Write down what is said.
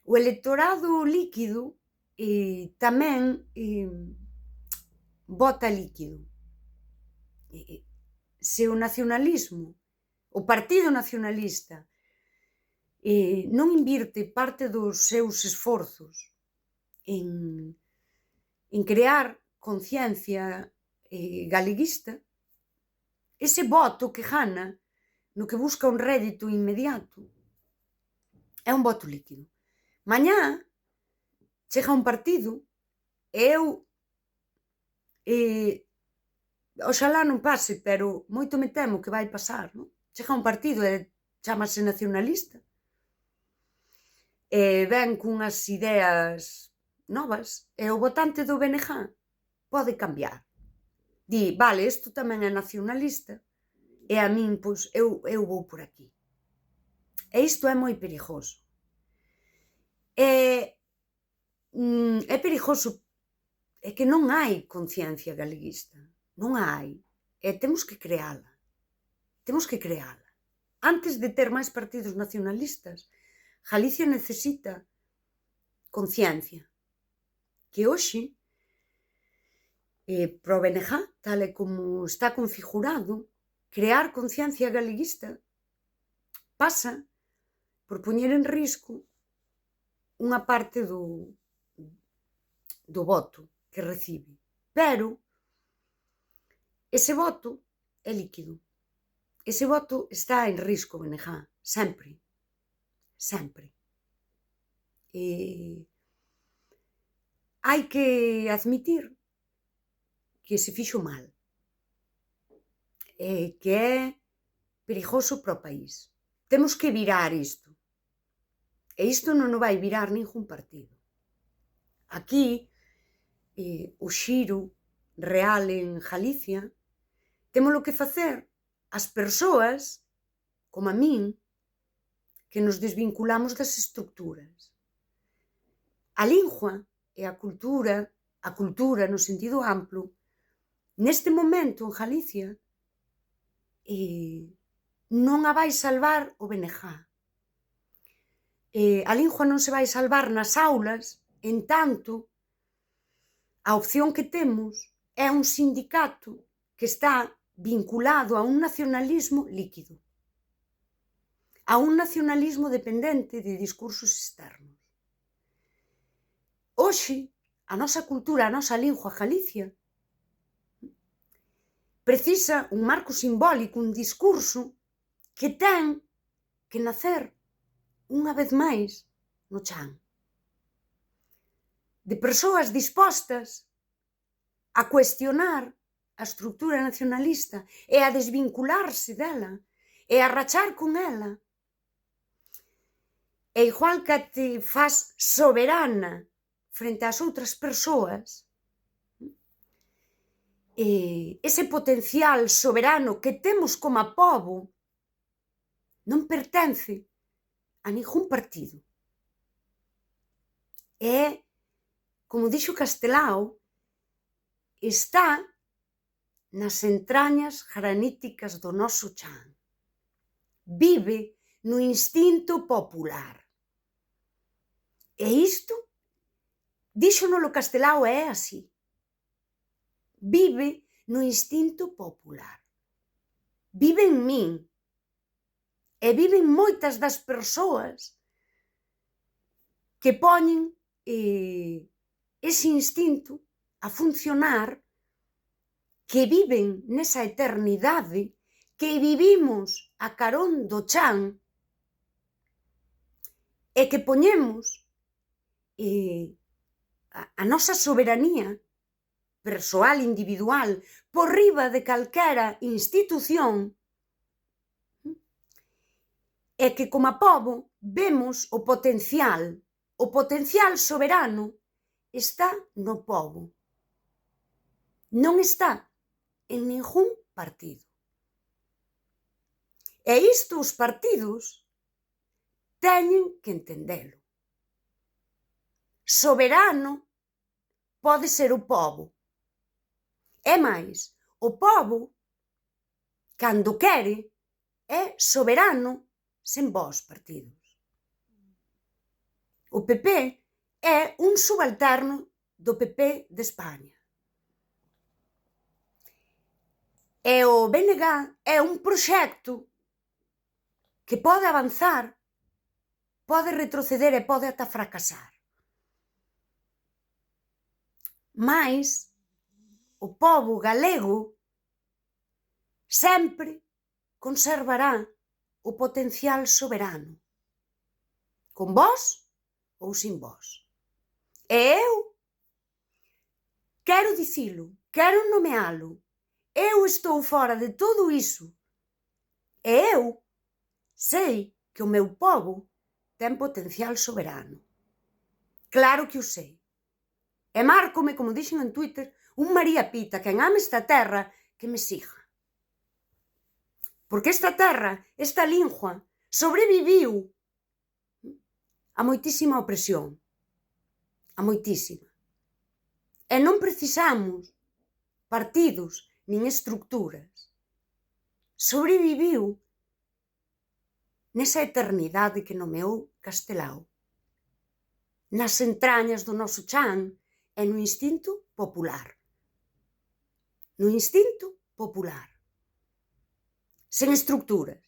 O electorado líquido tamén vota líquido. Se o nacionalismo, o Partido Nacionalista, non invirte parte dos seus esforzos en crear conciencia galeguista, ese voto que gana, no que busca un rédito inmediato, é un voto líquido. Mañá chega un partido e eu oxalá non pase, pero moito me temo que vai pasar, non? Chega un partido e chámase nacionalista e ven cunhas ideas novas e o votante do BNG pode cambiar. Di, vale, isto tamén é nacionalista e a min, pois, eu vou por aquí. E isto é moi perigoso. É perigoso, é que non hai conciencia galeguista, non a hai, e temos que creala, Antes de ter máis partidos nacionalistas, Galicia necesita conciencia, que hoxe, para o BNG, tal e como está configurado, crear conciencia galeguista pasa por poñer en risco unha parte do voto que recibe. Pero ese voto é líquido. Ese voto está en risco, BNG, sempre. Sempre. Hai que admitir que se fixo mal. Que é perigoso para o país. Temos que virar isto. E isto non o vai virar ningún partido. Aquí, o xiro real en Galicia, témolo que facer as persoas, como a min, que nos desvinculamos das estructuras. A lingua e a cultura no sentido amplo, neste momento en Galicia, non a vai salvar o BNG. A lingua non se vai salvar nas aulas, en tanto a opción que temos é un sindicato que está vinculado a un nacionalismo líquido, a un nacionalismo dependente de discursos externos. Hoxe, a nosa cultura, a nosa lingua, Galicia, precisa un marco simbólico, un discurso que ten que nacer unha vez máis no chan. De persoas dispostas a cuestionar a estrutura nacionalista e a desvincularse dela e a rachar con ela. E igual que te faz soberana frente ás outras persoas, ese potencial soberano que temos como pobo non pertence a ningún partido. É, como dixo Castelao, está nas entrañas graníticas do noso chan. Vive no instinto popular. E isto, díxonolo Castelao, é así. Vive no instinto popular. Vive en min. E viven moitas das persoas que poñen ese instinto a funcionar, que viven nesa eternidade, que vivimos a carón do chan e que poñemos a nosa soberanía persoal, individual, por riba de calquera institución, e que como pobo vemos o potencial soberano está no pobo. Non está en ningún partido. E isto os partidos teñen que entendelo. Soberano pode ser o pobo. É máis, o pobo, cando quere, é soberano sen vós partidos. O PP é un subalterno do PP de España. E o BNG é un proxecto que pode avanzar, pode retroceder e pode ata fracasar. Mais o pobo galego sempre conservará o potencial soberano, con vós ou sin vós. E eu quero dicilo, quero nomealo, eu estou fora de todo iso, e eu sei que o meu pobo ten potencial soberano. Claro que o sei. E márcome, como dixen en Twitter, un María Pita, quen ame esta terra, que me siga. Porque esta terra, esta lingua, sobreviviu a moitísima opresión. A moitísima. E non precisamos partidos nin estructuras. Sobreviviu nesa eternidade que nomeou Castelao, nas entrañas do noso chan e no instinto popular. No instinto popular. Sen estructuras.